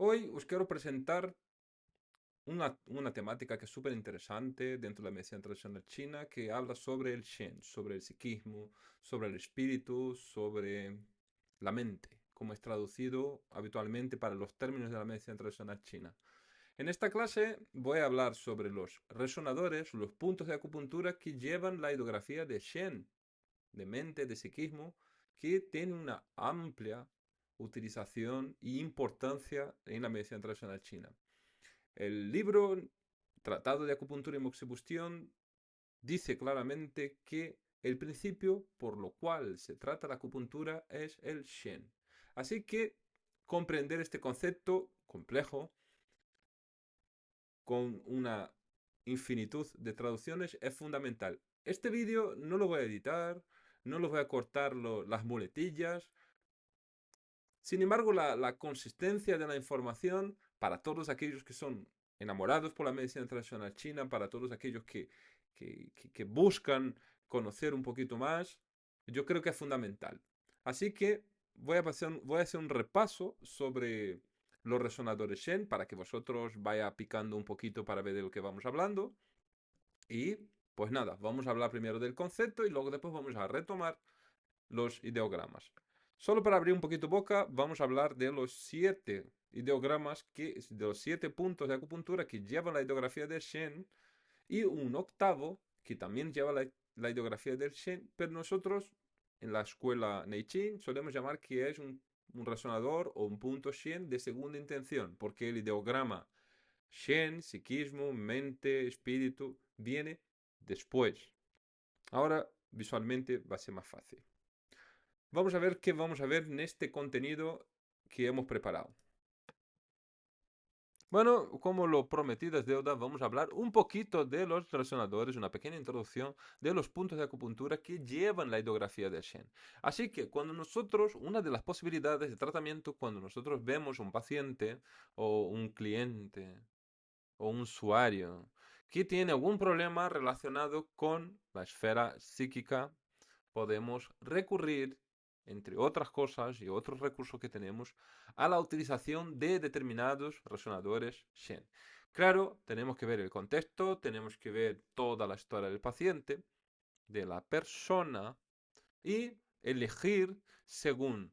Hoy os quiero presentar una temática que es súper interesante dentro de la medicina tradicional china, que habla sobre el Shen, sobre el psiquismo, sobre el espíritu, sobre la mente, como es traducido habitualmente para los términos de la medicina tradicional china. En esta clase voy a hablar sobre los resonadores, los puntos de acupuntura que llevan la ideografía de Shen, de mente, de psiquismo, que tiene una amplia utilización e importancia en la medicina tradicional china. El libro Tratado de Acupuntura y Moxibustión dice claramente que el principio por lo cual se trata la acupuntura es el Shen. Así que comprender este concepto complejo con una infinitud de traducciones es fundamental. Este vídeo no lo voy a editar, no lo voy a cortar las muletillas. Sin embargo, la consistencia de la información para todos aquellos que son enamorados por la medicina tradicional china, para todos aquellos que buscan conocer un poquito más, yo creo que es fundamental. Así que voy a hacer un repaso sobre los resonadores Shen para que vosotros vaya picando un poquito para ver de lo que vamos hablando. Y pues nada, vamos a hablar primero del concepto y luego después vamos a retomar los ideogramas. Solo para abrir un poquito boca, vamos a hablar de los 7 ideogramas, de los 7 puntos de acupuntura que llevan la ideografía de Shen y un octavo que también lleva la ideografía del Shen, pero nosotros en la escuela Neichin solemos llamar que es un resonador o un punto Shen de segunda intención, porque el ideograma Shen, psiquismo, mente, espíritu, viene después. Ahora visualmente va a ser más fácil. Vamos a ver qué vamos a ver en este contenido que hemos preparado. Bueno, como lo prometido es deuda, vamos a hablar un poquito de los resonadores, una pequeña introducción de los puntos de acupuntura que llevan la ideografía de Shen. Así que cuando nosotros, una de las posibilidades de tratamiento, cuando nosotros vemos un paciente o un cliente o un usuario que tiene algún problema relacionado con la esfera psíquica, podemos recurrir, entre otras cosas y otros recursos que tenemos, a la utilización de determinados resonadores Shen. Claro, tenemos que ver el contexto, tenemos que ver toda la historia del paciente, de la persona y elegir según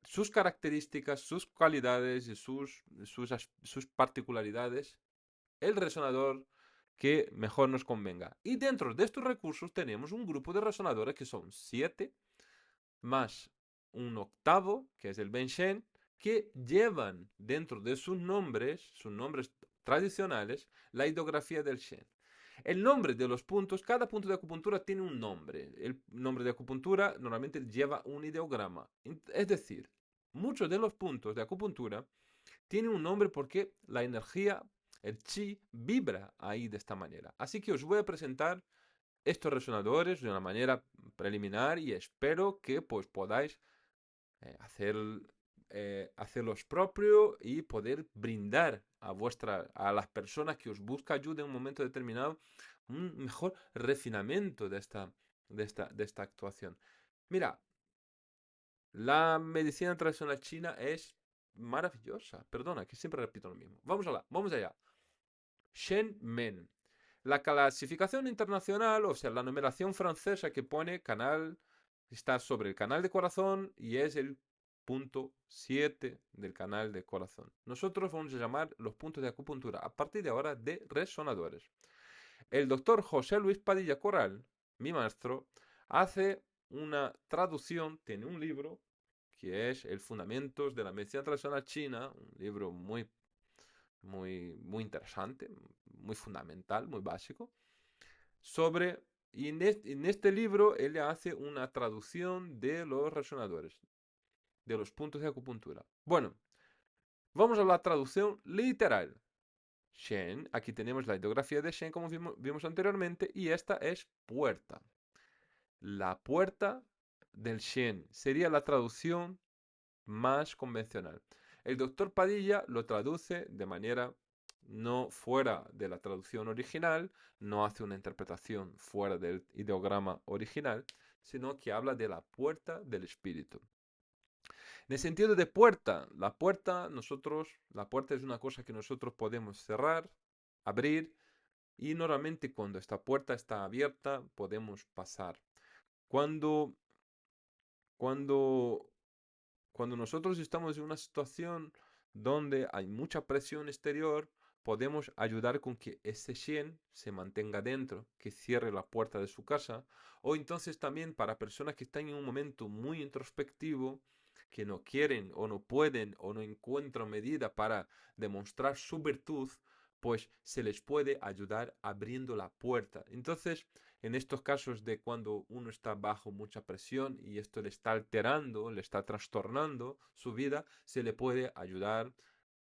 sus características, sus cualidades y sus particularidades el resonador que mejor nos convenga. Y dentro de estos recursos tenemos un grupo de resonadores que son 7 más un octavo, que es el Benshen, que llevan dentro de sus nombres tradicionales, la ideografía del Shen. El nombre de los puntos, cada punto de acupuntura tiene un nombre. El nombre de acupuntura normalmente lleva un ideograma. Es decir, muchos de los puntos de acupuntura tienen un nombre porque la energía, el chi, vibra ahí de esta manera. Así que os voy a presentar estos resonadores de una manera preliminar y espero que pues podáis hacer, hacerlos propio y poder brindar a las personas que os buscan ayuda en un momento determinado un mejor refinamiento de esta actuación. Mira, la medicina tradicional china es maravillosa. Perdona, que siempre repito lo mismo. Vamos allá. Shen Men. La clasificación internacional, o sea, la numeración francesa que pone canal, está sobre el canal de corazón y es el punto 7 del canal de corazón. Nosotros vamos a llamar los puntos de acupuntura a partir de ahora de resonadores. El doctor José Luis Padilla Corral, mi maestro, hace una traducción, tiene un libro que es El Fundamentos de la Medicina Tradicional China, un libro muy interesante, muy fundamental, muy básico, sobre, y en este libro él hace una traducción de los resonadores, de los puntos de acupuntura. Bueno, vamos a la traducción literal. Shen, aquí tenemos la ideografía de Shen como vimos anteriormente, y esta es puerta. La puerta del Shen sería la traducción más convencional. El doctor Padilla lo traduce de manera no fuera de la traducción original, no hace una interpretación fuera del ideograma original, sino que habla de la puerta del espíritu. En el sentido de puerta, la puerta es una cosa que nosotros podemos cerrar, abrir, y normalmente cuando esta puerta está abierta podemos pasar. Cuando, cuando, cuando nosotros estamos en una situación donde hay mucha presión exterior, podemos ayudar con que ese Shen se mantenga dentro, que cierre la puerta de su casa. O entonces también para personas que están en un momento muy introspectivo, que no quieren o no pueden o no encuentran medida para demostrar su virtud, pues se les puede ayudar abriendo la puerta. Entonces, en estos casos de cuando uno está bajo mucha presión y esto le está alterando, le está trastornando su vida, se le puede ayudar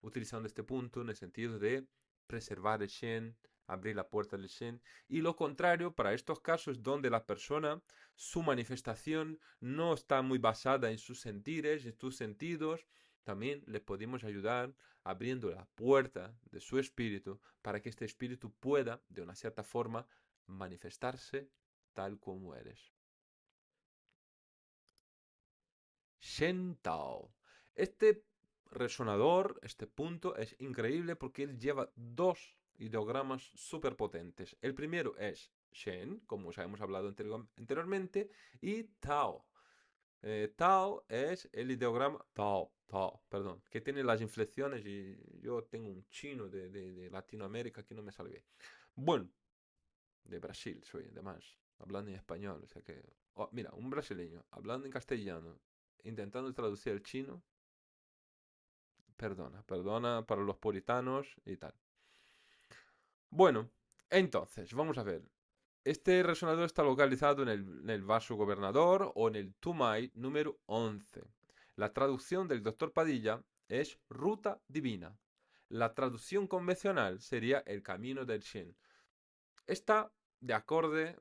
utilizando este punto en el sentido de preservar el Shen, abrir la puerta del Shen. Y lo contrario, para estos casos donde la persona, su manifestación no está muy basada en sus sentires, en sus sentidos, también le podemos ayudar abriendo la puerta de su espíritu para que este espíritu pueda, de una cierta forma, manifestarse tal como eres. Shen Tao. Este resonador, este punto, es increíble porque él lleva dos ideogramas súper potentes. El primero es Shen, como ya hemos hablado anteriormente, y Tao. Tao es el ideograma Tao, perdón, que tiene las inflexiones y yo tengo un chino de Latinoamérica que no me sale bien. Bueno, de Brasil soy, además, hablando en español. O sea que, oh, mira, un brasileño hablando en castellano, intentando traducir el chino, perdona para los puritanos y tal. Bueno, entonces, vamos a ver. Este resonador está localizado en el vaso gobernador o en el Tumai número 11. La traducción del doctor Padilla es ruta divina. La traducción convencional sería el camino del Shen. Está de acorde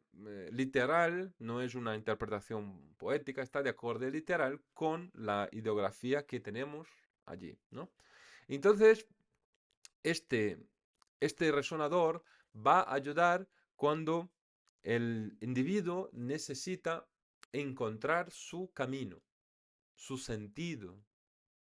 literal, no es una interpretación poética, está de acorde literal con la ideografía que tenemos allí, ¿no? Entonces, este, este resonador va a ayudar cuando el individuo necesita encontrar su camino, su sentido,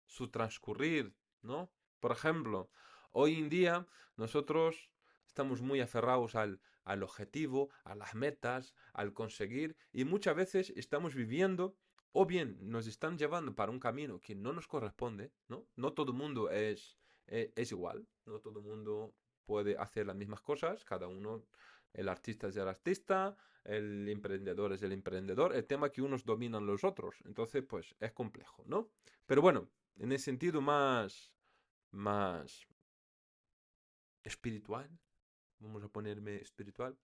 su transcurrir, ¿no? Por ejemplo, hoy en día nosotros estamos muy aferrados al objetivo, a las metas, al conseguir, y muchas veces estamos viviendo o bien nos están llevando para un camino que no nos corresponde, ¿no? No todo el mundo es igual, no todo el mundo puede hacer las mismas cosas, cada uno, el artista es el artista, el emprendedor es el emprendedor, el tema que unos dominan los otros, entonces pues es complejo, ¿no? Pero bueno, en el sentido más espiritual, vamos a ponerme espiritual,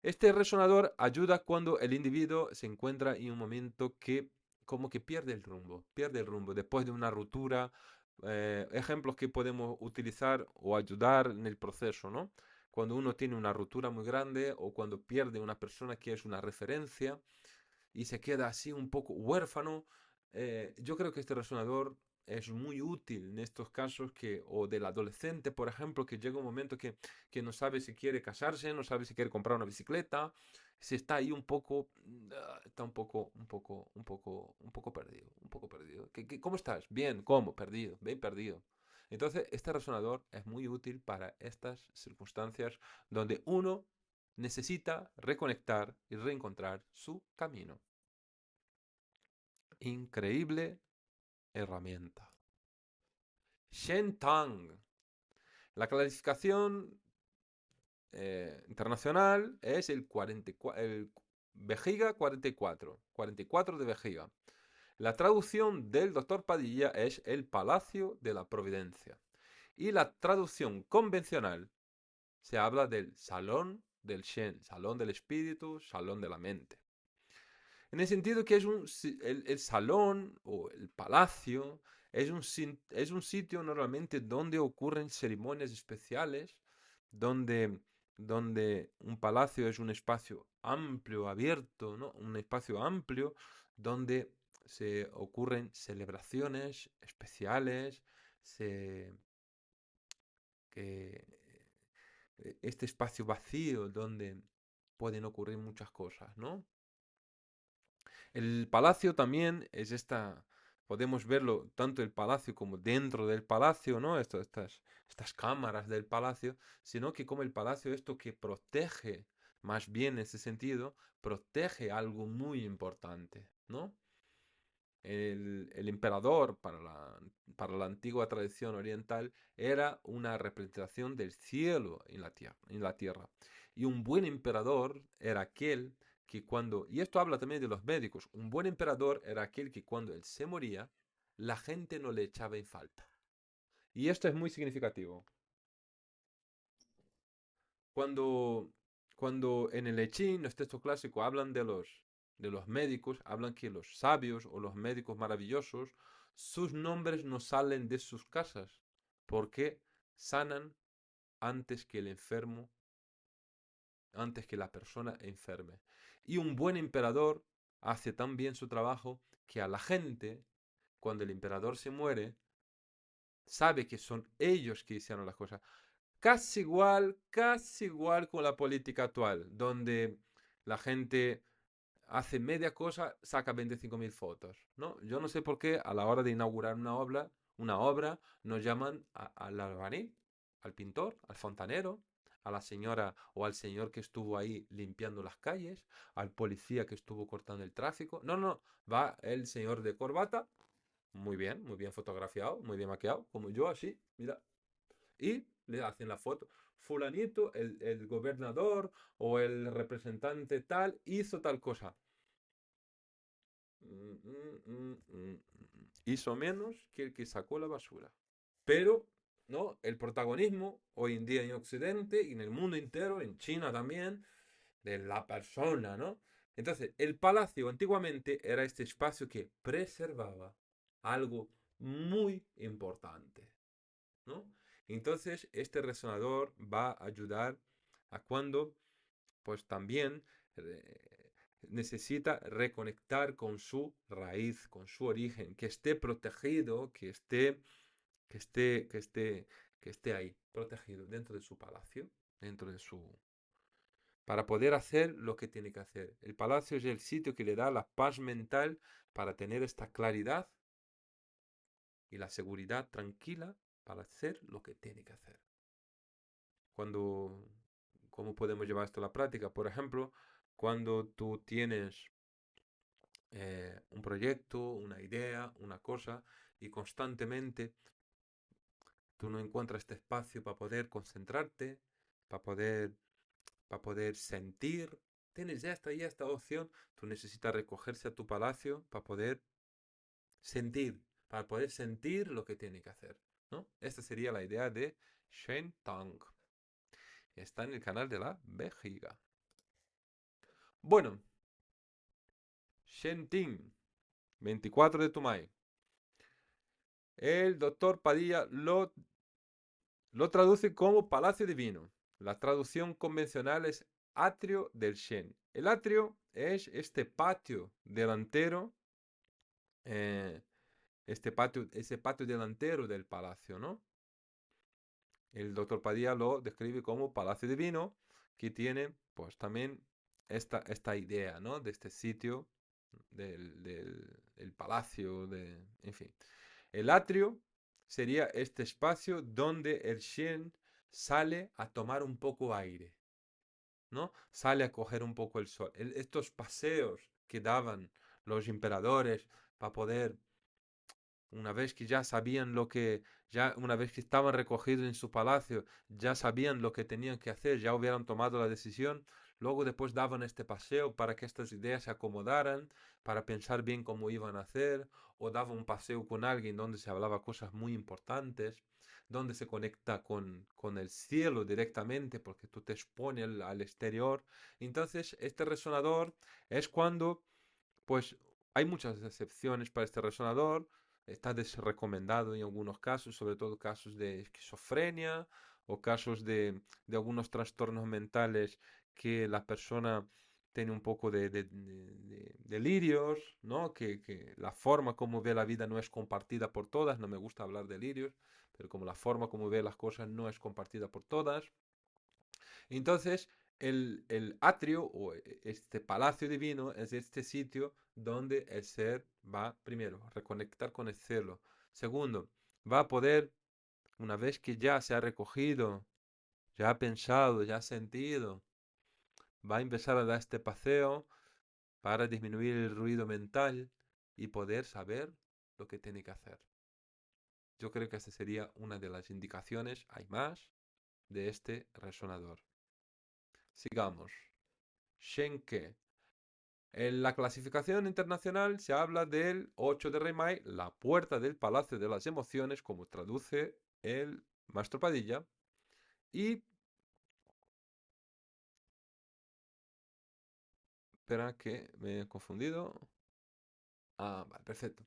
este resonador ayuda cuando el individuo se encuentra en un momento que como que pierde el rumbo después de una ruptura. Ejemplos que podemos utilizar o ayudar en el proceso, ¿no? Cuando uno tiene una ruptura muy grande o cuando pierde una persona que es una referencia y se queda así un poco huérfano, yo creo que este resonador es muy útil en estos casos o del adolescente, por ejemplo, que llega un momento que no sabe si quiere casarse, no sabe si quiere comprar una bicicleta, se está ahí un poco, está un poco perdido, un poco perdido. ¿Cómo estás? Bien, ¿cómo? Perdido, bien perdido. Entonces, este resonador es muy útil para estas circunstancias donde uno necesita reconectar y reencontrar su camino. Increíble herramienta. Shen Tang. La clasificación internacional es el vejiga 44. 44 de vejiga. La traducción del doctor Padilla es el Palacio de la Providencia. Y la traducción convencional se habla del Salón del Shen, Salón del Espíritu, Salón de la Mente. En el sentido que el salón o el palacio es un sitio normalmente donde ocurren ceremonias especiales, donde un palacio es un espacio amplio, abierto, ¿no? Un espacio amplio donde se ocurren celebraciones especiales, se, que, este espacio vacío donde pueden ocurrir muchas cosas, ¿no? El palacio también es podemos verlo tanto el palacio como dentro del palacio, ¿no? Estas cámaras del palacio, sino que como el palacio, esto que protege, más bien en ese sentido, protege algo muy importante, ¿no? El emperador, para la antigua tradición oriental, era una representación del cielo en la tierra. Y un buen emperador era aquel que cuando, y esto habla también de los médicos, un buen emperador era aquel que cuando él se moría, la gente no le echaba en falta. Y esto es muy significativo. Cuando, cuando en el I Ching, los textos clásicos, hablan de los médicos, hablan que los sabios o los médicos maravillosos, sus nombres no salen de sus casas, porque sanan antes que el enfermo, antes que la persona enferme. Y un buen emperador hace tan bien su trabajo que a la gente, cuando el emperador se muere, sabe que son ellos que hicieron las cosas. Casi igual con la política actual, donde la gente hace media cosa, saca 25.000 fotos, ¿no? Yo no sé por qué a la hora de inaugurar una obra nos llaman al albañil, al pintor, al fontanero, a la señora o al señor que estuvo ahí limpiando las calles, al policía que estuvo cortando el tráfico. No, no, va el señor de corbata, muy bien fotografiado, muy bien maquillado, como yo así, mira, y le hacen la foto. Fulanito, el gobernador o el representante tal hizo tal cosa. Hizo menos que el que sacó la basura. Pero, ¿no? El protagonismo hoy en día en Occidente y en el mundo entero, en China también, de la persona, ¿no? Entonces, el palacio antiguamente era este espacio que preservaba algo muy importante, ¿no? Entonces, este resonador va a ayudar a cuando, pues también necesita reconectar con su raíz, con su origen, que esté protegido, que esté ahí, protegido dentro de su palacio, dentro de su, para poder hacer lo que tiene que hacer. El palacio es el sitio que le da la paz mental para tener esta claridad y la seguridad tranquila para hacer lo que tiene que hacer. Cuando, ¿cómo podemos llevar esto a la práctica? Por ejemplo, cuando tú tienes un proyecto, una idea, una cosa, y constantemente tú no encuentras este espacio para poder concentrarte, para poder, para poder sentir, tienes esta y esta opción, tú necesitas recogerse a tu palacio sentir, para poder sentir lo que tiene que hacer, ¿no? Esta sería la idea de Shen Tang. Está en el canal de la vejiga. Bueno, Shen Ting, 24 de Tumay. El doctor Padilla lo traduce como Palacio Divino. La traducción convencional es atrio del Shen. El atrio es este patio delantero, eh, ese patio delantero del palacio, ¿no? El doctor Padilla lo describe como Palacio Divino, que tiene pues también esta idea, ¿no? De este sitio, el palacio, en fin. El atrio sería este espacio donde el Shen sale a tomar un poco aire, ¿no? Sale a coger un poco el sol. Estos paseos que daban los emperadores para poder, una vez que ya sabían una vez que estaban recogidos en su palacio, ya sabían lo que tenían que hacer, ya hubieran tomado la decisión, luego después daban este paseo para que estas ideas se acomodaran, para pensar bien cómo iban a hacer, o daban un paseo con alguien donde se hablaba cosas muy importantes, donde se conecta con el cielo directamente, porque tú te expones al exterior. Entonces, este resonador es cuando, pues, hay muchas excepciones para este resonador, está desrecomendado en algunos casos, sobre todo casos de esquizofrenia o casos de algunos trastornos mentales que la persona tiene un poco de delirios, ¿no? Que la forma como ve la vida no es compartida por todas, no me gusta hablar de delirios, pero como la forma como ve las cosas no es compartida por todas. Entonces, el atrio o este palacio divino es este sitio donde el ser va, primero, a reconectar con el cielo. Segundo, va a poder, una vez que ya se ha recogido, ya ha pensado, ya ha sentido, va a empezar a dar este paseo para disminuir el ruido mental y poder saber lo que tiene que hacer. Yo creo que esta sería una de las indicaciones, hay más, de este resonador. Sigamos. Shenke. En la clasificación internacional se habla del 8 de Remai, la puerta del Palacio de las Emociones, como traduce el Maestro Padilla. Y, espera que me he confundido. Ah, vale, perfecto.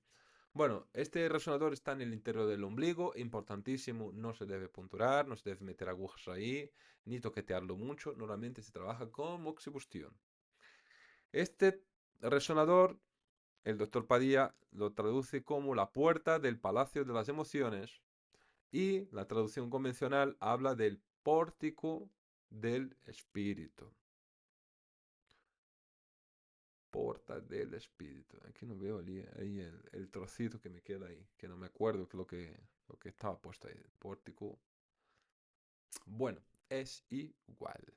Bueno, este resonador está en el interior del ombligo, importantísimo, no se debe punturar, no se debe meter agujas ahí, ni toquetearlo mucho, normalmente se trabaja con moxibustión. Este resonador, el doctor Padilla lo traduce como la puerta del Palacio de las Emociones y la traducción convencional habla del pórtico del espíritu. Porta del espíritu. Aquí no veo ahí el trocito que me queda ahí, que no me acuerdo que lo que estaba puesto ahí. Pórtico. Bueno, es igual.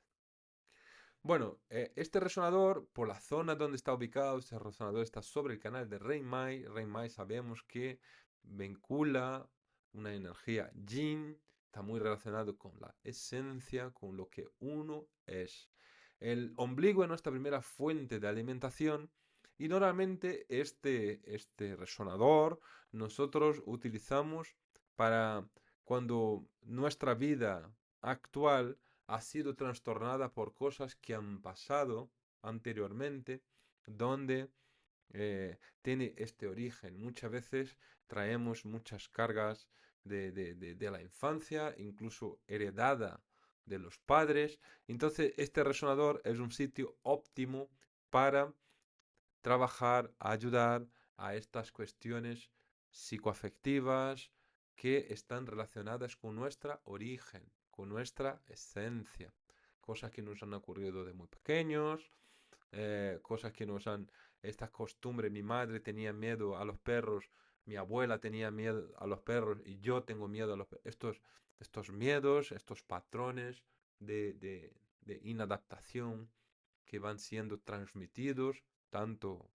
Bueno, este resonador, por la zona donde está ubicado, este resonador está sobre el canal de Rei-Mai. Rei-Mai sabemos que vincula una energía yin, está muy relacionado con la esencia, con lo que uno es. El ombligo es nuestra primera fuente de alimentación y normalmente este resonador nosotros utilizamos para cuando nuestra vida actual ha sido trastornada por cosas que han pasado anteriormente, donde tiene este origen. Muchas veces traemos muchas cargas de la infancia, incluso heredada de los padres. Entonces, este resonador es un sitio óptimo para trabajar, ayudar a estas cuestiones psicoafectivas que están relacionadas con nuestro origen, con nuestra esencia, cosas que nos han ocurrido de muy pequeños, cosas que nos han, estas costumbres, mi madre tenía miedo a los perros, mi abuela tenía miedo a los perros y yo tengo miedo a los perros. Estos miedos, estos patrones de inadaptación que van siendo transmitidos tanto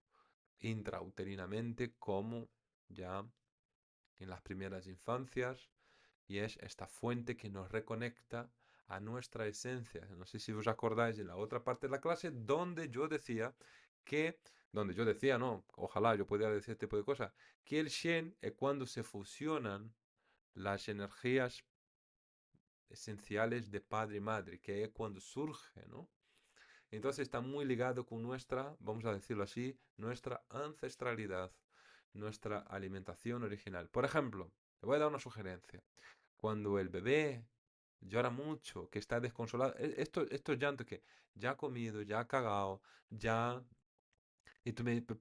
intrauterinamente como ya en las primeras infancias y es esta fuente que nos reconecta a nuestra esencia. No sé si os acordáis de la otra parte de la clase donde yo decía que, donde yo decía, no, ojalá yo pudiera decir este tipo de cosas, que el Shen es cuando se fusionan las energías esenciales de padre y madre, que es cuando surge, ¿no? Entonces está muy ligado con nuestra, vamos a decirlo así, nuestra ancestralidad, nuestra alimentación original. Por ejemplo, le voy a dar una sugerencia. Cuando el bebé llora mucho, que está desconsolado, estos llantos que ya ha comido, ya ha cagado, ya... Y tú me dices,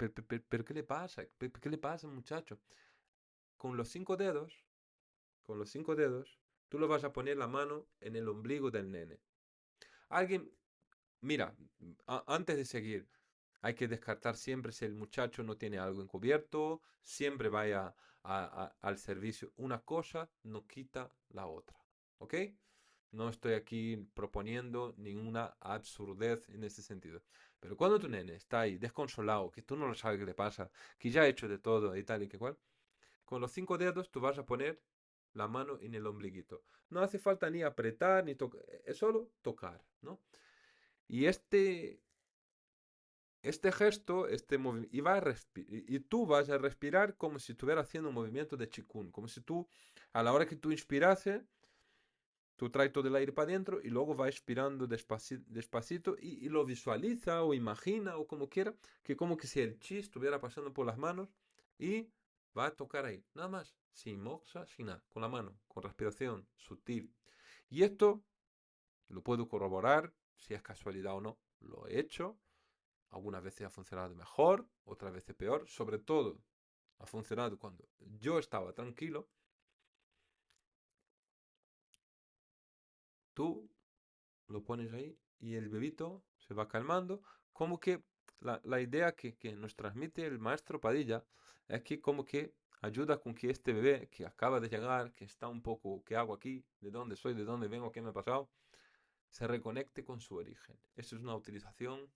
pero ¿qué le pasa? ¿Qué le pasa, muchacho? Con los cinco dedos, con los cinco dedos, tú le vas a poner la mano en el ombligo del nene. Alguien, mira, antes de seguir, hay que descartar siempre si el muchacho no tiene algo encubierto, siempre vaya al servicio. Una cosa no quita la otra, ¿ok? No estoy aquí proponiendo ninguna absurdez en ese sentido. Pero cuando tu nene está ahí desconsolado, que tú no lo sabes qué le pasa, que ya ha hecho de todo y tal y que cual, con los cinco dedos tú vas a poner la mano en el ombliguito. No hace falta ni apretar ni tocar, es solo tocar, ¿no? Y este gesto, este movimiento, y tú vas a respirar como si estuvieras haciendo un movimiento de chikun, como si tú, a la hora que tú inspirase, tú traes todo el aire para adentro y luego vas expirando despacito, despacito y lo visualiza o imagina o como quiera, que como que si el chi estuviera pasando por las manos y va a tocar ahí, nada más, sin moxa, sin nada, con la mano, con respiración sutil. Y esto lo puedo corroborar, si es casualidad o no, lo he hecho. Algunas veces ha funcionado mejor, otras veces peor. Sobre todo ha funcionado cuando yo estaba tranquilo. Tú lo pones ahí y el bebito se va calmando, como que la idea que nos transmite el maestro Padilla es que como que ayuda con que este bebé que acaba de llegar, que está un poco, ¿qué hago aquí? ¿De dónde soy? ¿De dónde vengo? ¿Qué me ha pasado? Se reconecte con su origen. Eso es una utilización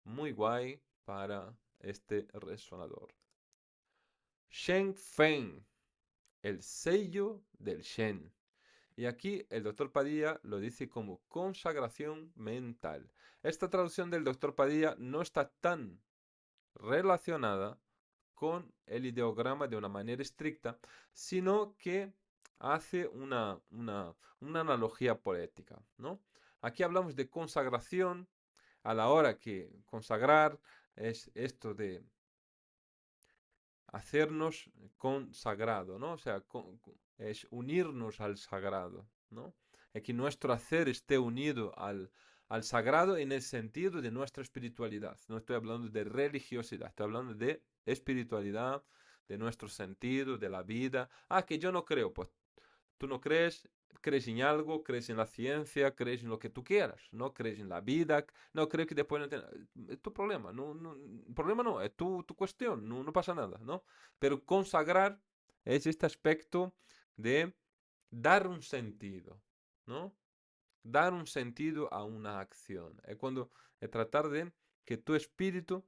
muy guay para este resonador. Shen Feng, el sello del Shen. Y aquí el doctor Padilla lo dice como consagración mental. Esta traducción del doctor Padilla no está tan relacionada con el ideograma de una manera estricta, sino que hace una analogía poética, ¿no? Aquí hablamos de consagración a la hora que consagrar es esto de hacernos consagrado, ¿no? O sea, es unirnos al sagrado, ¿no? Es que nuestro hacer esté unido al sagrado en el sentido de nuestra espiritualidad. No estoy hablando de religiosidad, estoy hablando de espiritualidad, de nuestro sentido, de la vida. Ah, que yo no creo, pues tú no crees, crees en algo, crees en la ciencia, crees en lo que tú quieras, no crees en la vida, no crees que después no es tu problema, el problema no, es tu cuestión, no pasa nada, ¿no? Pero consagrar es este aspecto de dar un sentido, ¿no? Dar un sentido a una acción. Es tratar de que tu espíritu,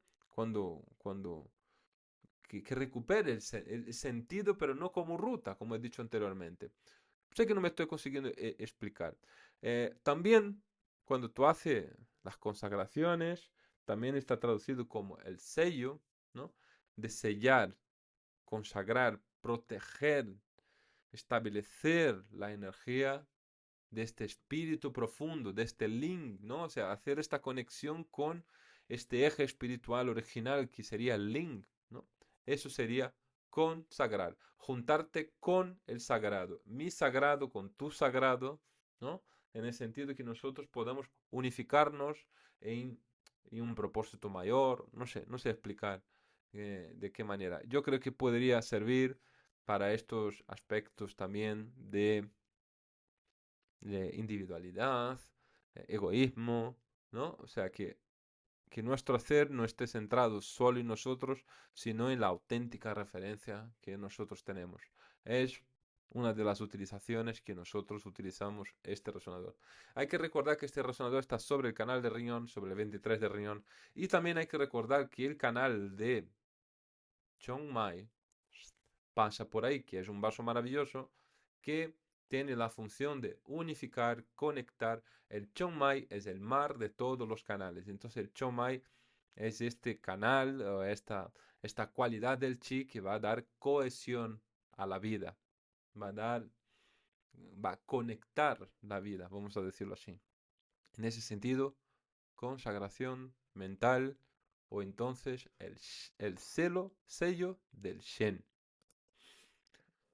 que recupere el sentido, pero no como ruta, como he dicho anteriormente. Sé que no me estoy consiguiendo explicar. También, cuando tú haces las consagraciones, también está traducido como el sello, ¿no? De sellar, consagrar, proteger, establecer la energía de este espíritu profundo, de este link, ¿no? O sea, hacer esta conexión con este eje espiritual original que sería el link, ¿no? Eso sería consagrar, juntarte con el sagrado, mi sagrado con tu sagrado, ¿no? En el sentido de que nosotros podamos unificarnos en, en un propósito mayor, no sé explicar de qué manera. Yo creo que podría servir para estos aspectos también de individualidad, egoísmo, ¿no? O sea, que nuestro hacer no esté centrado solo en nosotros, sino en la auténtica referencia que nosotros tenemos. Es una de las utilizaciones que nosotros utilizamos este resonador. Hay que recordar que este resonador está sobre el canal de riñón, sobre el 23 de riñón, y también hay que recordar que el canal de Chong Mai pasa por ahí, que es un vaso maravilloso que tiene la función de unificar, conectar. El Chong Mai es el mar de todos los canales. Entonces el Chong Mai es este canal o esta cualidad del chi que va a dar cohesión a la vida. Va a dar, va a conectar la vida, vamos a decirlo así. En ese sentido, consagración mental o entonces el sello del Shen.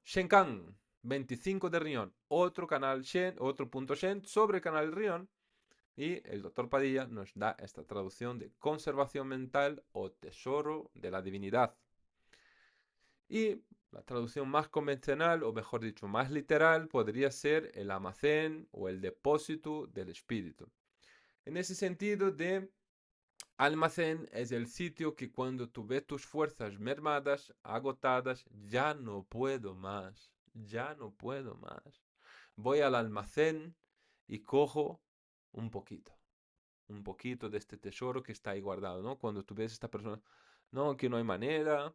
Shenkan, 25 de riñón, otro canal Shen, otro punto Shen sobre el canal riñón. Y el doctor Padilla nos da esta traducción de conservación mental o tesoro de la divinidad. Y la traducción más convencional, o mejor dicho, más literal, podría ser el almacén o el depósito del espíritu. En ese sentido de almacén es el sitio que cuando tú ves tus fuerzas mermadas, agotadas, ya no puedo más, ya no puedo más. Voy al almacén y cojo un poquito de este tesoro que está ahí guardado, ¿no? Cuando tú ves a esta persona, no, que no hay manera,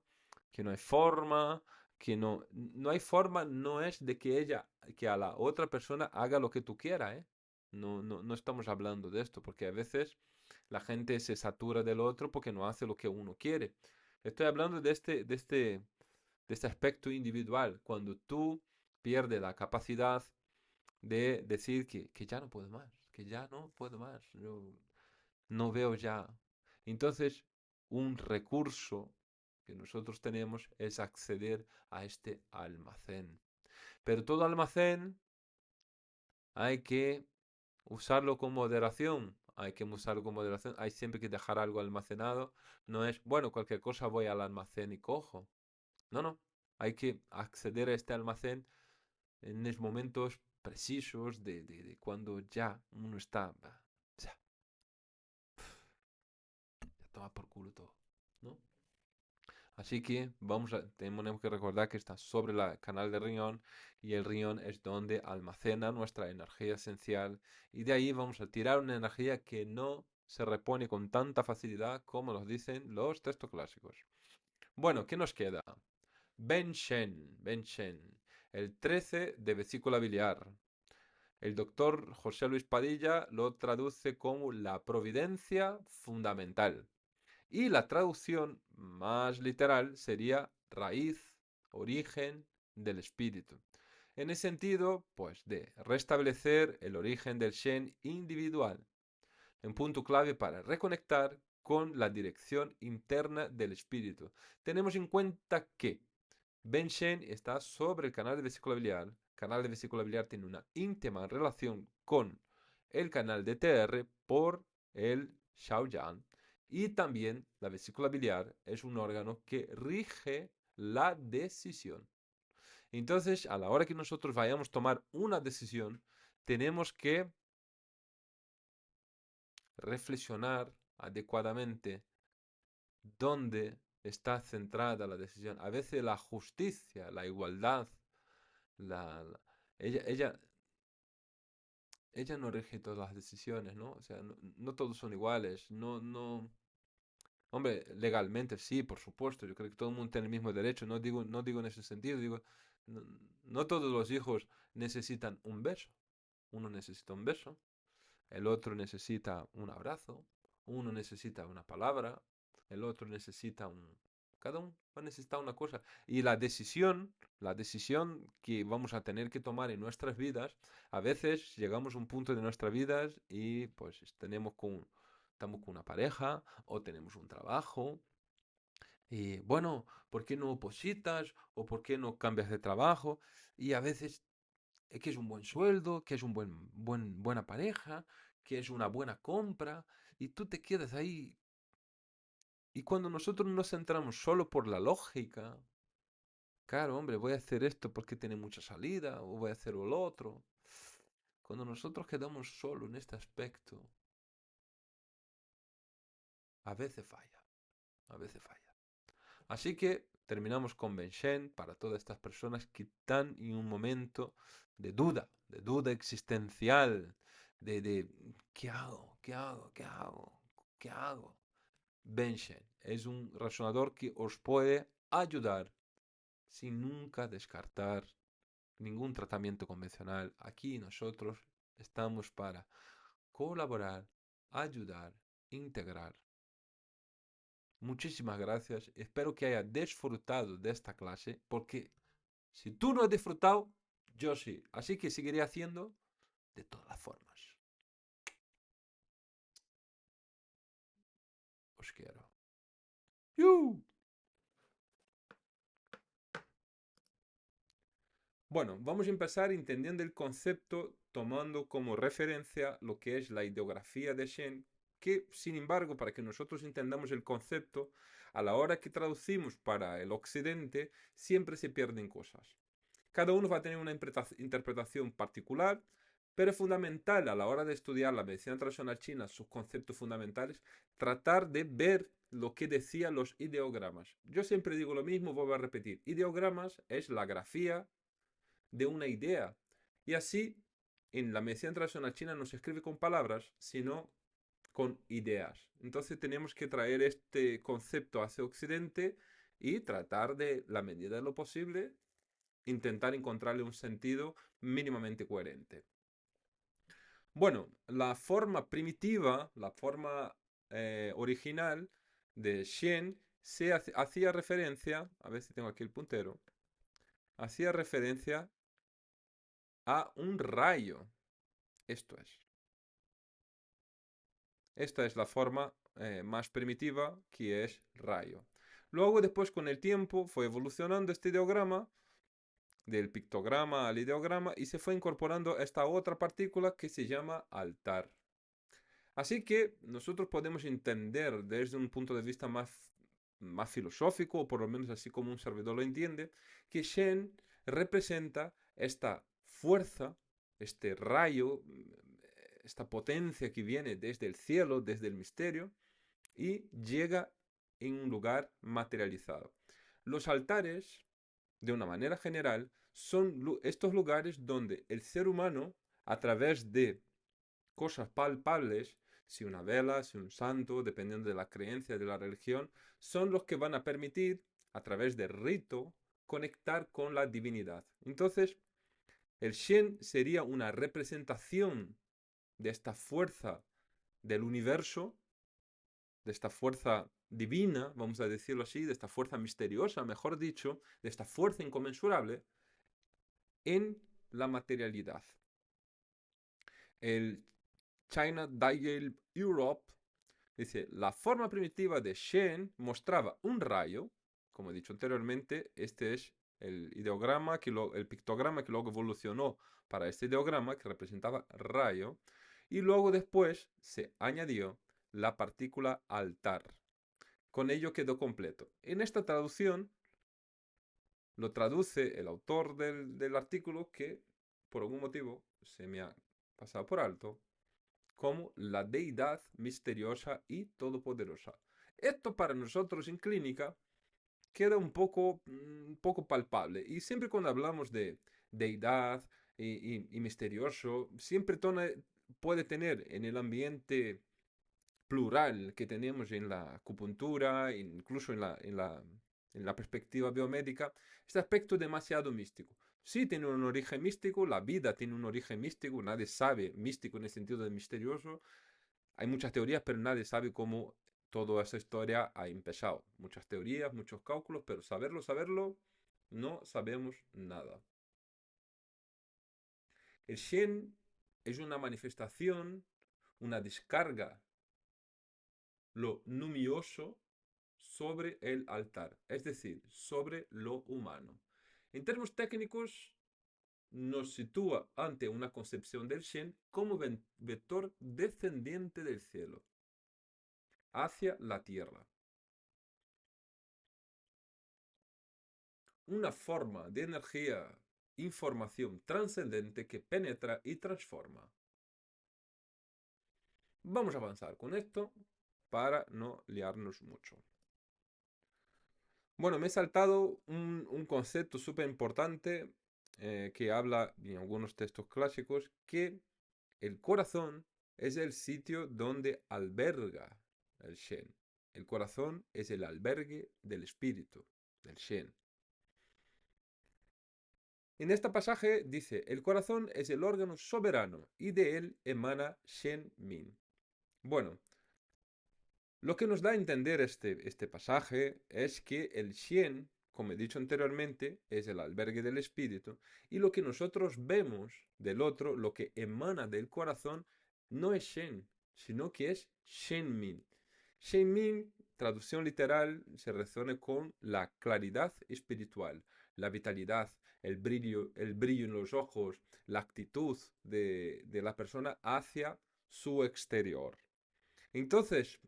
que no hay forma, que no hay forma, no es de que que a la otra persona haga lo que tú quieras, ¿eh? No estamos hablando de esto, porque a veces la gente se satura del otro porque no hace lo que uno quiere. Estoy hablando de este aspecto individual, cuando tú pierdes la capacidad de decir que ya no puedo más, que ya no puedo más, no veo ya. Entonces, un recurso que nosotros tenemos es acceder a este almacén. Pero todo almacén hay que usarlo con moderación. Hay que usarlo con moderación. Hay siempre que dejar algo almacenado. No es, bueno, cualquier cosa voy al almacén y cojo. No. Hay que acceder a este almacén en los momentos precisos de cuando ya uno está tomar por culo todo, ¿no? Así que tenemos que recordar que está sobre el canal del riñón y el riñón es donde almacena nuestra energía esencial y de ahí vamos a tirar una energía que no se repone con tanta facilidad como nos dicen los textos clásicos. Bueno, ¿qué nos queda? Ben Shen, Ben Shen, el 13 de vesícula biliar. El doctor José Luis Padilla lo traduce como la providencia fundamental. Y la traducción más literal sería raíz, origen del espíritu. En ese sentido, pues de restablecer el origen del Shen individual, un punto clave para reconectar con la dirección interna del espíritu. Tenemos en cuenta que Ben Shen está sobre el canal de vesícula biliar. El canal de vesícula biliar tiene una íntima relación con el canal de TR por el Shaoyan. Y también la vesícula biliar es un órgano que rige la decisión. Entonces, a la hora que nosotros vayamos a tomar una decisión, tenemos que reflexionar adecuadamente dónde está centrada la decisión. A veces la justicia, la igualdad, la, la- ella, ella, ella no rige todas las decisiones, ¿no? O sea, no todos son iguales, hombre, legalmente sí, por supuesto, yo creo que todo el mundo tiene el mismo derecho, no digo en ese sentido, digo, no, no todos los hijos necesitan un beso, uno necesita un beso, el otro necesita un abrazo, uno necesita una palabra, el otro necesita un... Cada uno va a necesitar una cosa. Y la decisión que vamos a tener que tomar en nuestras vidas, a veces llegamos a un punto de nuestras vidas y pues estamos con una pareja o tenemos un trabajo. Y bueno, ¿por qué no opositas? ¿O por qué no cambias de trabajo? Y a veces que es un buen sueldo, que es buena pareja, que es una buena compra, y tú te quedas ahí. Y cuando nosotros nos centramos solo por la lógica, claro, hombre, voy a hacer esto porque tiene mucha salida, o voy a hacer lo otro. Cuando nosotros quedamos solo en este aspecto, a veces falla, a veces falla. Así que terminamos con Benshen para todas estas personas que están en un momento de duda existencial, de ¿qué hago? ¿Qué hago? ¿Qué hago? ¿Qué hago? Benshen es un razonador que os puede ayudar sin nunca descartar ningún tratamiento convencional. Aquí nosotros estamos para colaborar, ayudar, integrar. Muchísimas gracias. Espero que haya disfrutado de esta clase, porque si tú no has disfrutado, yo sí. Así que seguiré haciendo de todas las formas. Os quiero. ¡Yu! Bueno, vamos a empezar entendiendo el concepto tomando como referencia lo que es la ideografía de Shen, que sin embargo, para que nosotros entendamos el concepto, a la hora que traducimos para el occidente, siempre se pierden cosas. Cada uno va a tener una interpretación particular, pero es fundamental a la hora de estudiar la medicina tradicional china, sus conceptos fundamentales, tratar de ver lo que decían los ideogramas. Yo siempre digo lo mismo, vuelvo a repetir. Ideogramas es la grafía de una idea. Y así, en la medicina tradicional china no se escribe con palabras, sino con ideas. Entonces tenemos que traer este concepto hacia Occidente y tratar de, la medida de lo posible, intentar encontrarle un sentido mínimamente coherente. Bueno, la forma primitiva, la forma original de Shen se hacía referencia, a ver si tengo aquí el puntero, hacía referencia a un rayo. Esto es. Esta es la forma más primitiva que es rayo. Luego después con el tiempo fue evolucionando este ideograma del pictograma al ideograma y se fue incorporando esta otra partícula que se llama altar. Así que nosotros podemos entender desde un punto de vista más filosófico, o por lo menos así como un servidor lo entiende, que Shen representa esta fuerza, este rayo, esta potencia que viene desde el cielo, desde el misterio, y llega en un lugar materializado. Los altares, de una manera general, son estos lugares donde el ser humano, a través de cosas palpables, si una vela, si un santo, dependiendo de la creencia de la religión, son los que van a permitir, a través del rito, conectar con la divinidad. Entonces, el Shen sería una representación de esta fuerza del universo, de esta fuerza divina, vamos a decirlo así, de esta fuerza misteriosa, mejor dicho, de esta fuerza inconmensurable en la materialidad. El China Daiguil Europe dice, la forma primitiva de Shen mostraba un rayo, como he dicho anteriormente, este es el ideograma, el pictograma que luego evolucionó para este ideograma que representaba rayo, y luego después se añadió la partícula altar. Con ello quedó completo. En esta traducción lo traduce el autor del artículo que por algún motivo se me ha pasado por alto como la deidad misteriosa y todopoderosa. Esto para nosotros en clínica queda un poco palpable y siempre cuando hablamos de deidad y misterioso, siempre puede tener en el ambiente plural que tenemos en la acupuntura, incluso en la perspectiva biomédica, este aspecto demasiado místico. Sí tiene un origen místico, la vida tiene un origen místico, nadie sabe místico en el sentido de misterioso. Hay muchas teorías, pero nadie sabe cómo toda esa historia ha empezado. Muchas teorías, muchos cálculos, pero saberlo, no sabemos nada. El Shen es una manifestación, una descarga lo luminoso sobre el altar, es decir, sobre lo humano. En términos técnicos, nos sitúa ante una concepción del Shen como vector descendiente del cielo hacia la tierra. Una forma de energía, información trascendente que penetra y transforma. Vamos a avanzar con esto para no liarnos mucho. Bueno, me he saltado un concepto súper importante que habla en algunos textos clásicos que el corazón es el sitio donde alberga el Shen. El corazón es el albergue del espíritu, del Shen. En este pasaje dice, el corazón es el órgano soberano y de él emana Shen Min. Bueno, lo que nos da a entender este pasaje es que el Shen, como he dicho anteriormente, es el albergue del espíritu, y lo que nosotros vemos del otro, lo que emana del corazón, no es Shen, sino que es Shenmin. Shenmin, traducción literal, se relaciona con la claridad espiritual, la vitalidad, el brillo en los ojos, la actitud de la persona hacia su exterior. Entonces,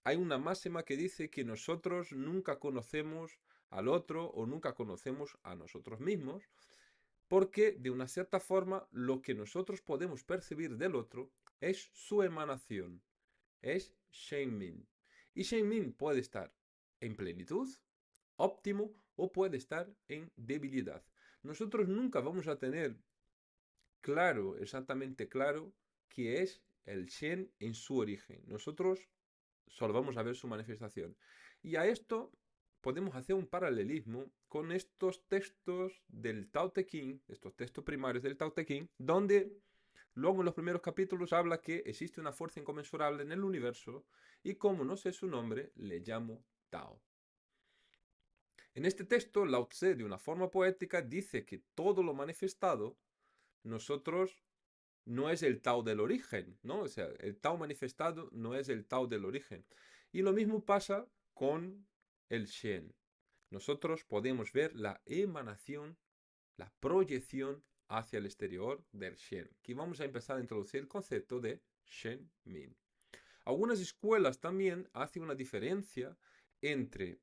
hay una máxima que dice que nosotros nunca conocemos al otro o nunca conocemos a nosotros mismos, porque de una cierta forma lo que nosotros podemos percibir del otro es su emanación, es Shenmin. Y Shenmin puede estar en plenitud, óptimo, o puede estar en debilidad. Nosotros nunca vamos a tener claro, exactamente claro, qué es el Shen en su origen. Nosotros solo vamos a ver su manifestación. Y a esto podemos hacer un paralelismo con estos textos del Tao Te Ching, estos textos primarios del Tao Te Ching, donde luego en los primeros capítulos habla que existe una fuerza inconmensurable en el universo y como no sé su nombre, le llamo Tao. En este texto, Lao Tse, de una forma poética, dice que todo lo manifestado, nosotros no es el Tao del origen, ¿no? O sea, el Tao manifestado no es el Tao del origen. Y lo mismo pasa con el Shen. Nosotros podemos ver la emanación, la proyección hacia el exterior del Shen. Aquí vamos a empezar a introducir el concepto de Shen Min. Algunas escuelas también hacen una diferencia entre,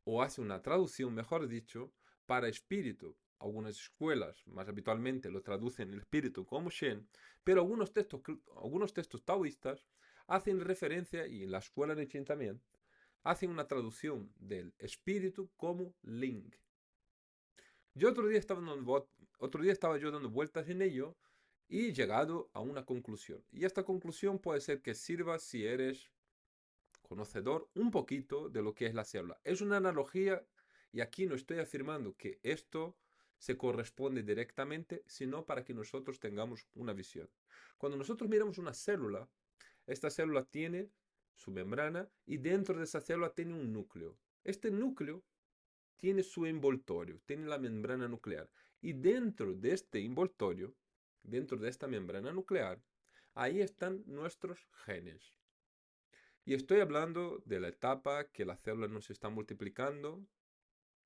o hacen una traducción, mejor dicho, para espíritu. Algunas escuelas más habitualmente lo traducen el espíritu como Shen, pero algunos textos taoístas hacen referencia, y en la escuela de Chen también, hacen una traducción del espíritu como link. Yo otro día estaba yo dando vueltas en ello y he llegado a una conclusión. Y esta conclusión puede ser que sirva si eres conocedor un poquito de lo que es la célula. Es una analogía y aquí no estoy afirmando que esto se corresponde directamente, sino para que nosotros tengamos una visión. Cuando nosotros miramos una célula, esta célula tiene su membrana y dentro de esa célula tiene un núcleo. Este núcleo tiene su envoltorio, tiene la membrana nuclear. Y dentro de este envoltorio, dentro de esta membrana nuclear, ahí están nuestros genes. Y estoy hablando de la etapa que la célula no se está multiplicando.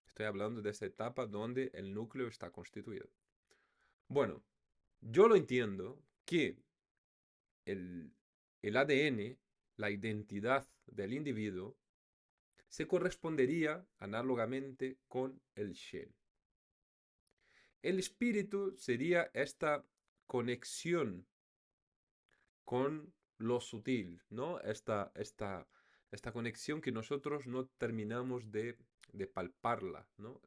Estoy hablando de esa etapa donde el núcleo está constituido. Bueno, yo lo entiendo que el, el ADN, la identidad del individuo, se correspondería análogamente con el Shen. El espíritu sería esta conexión con lo sutil, ¿no? Esta conexión que nosotros no terminamos de palparla, ¿no?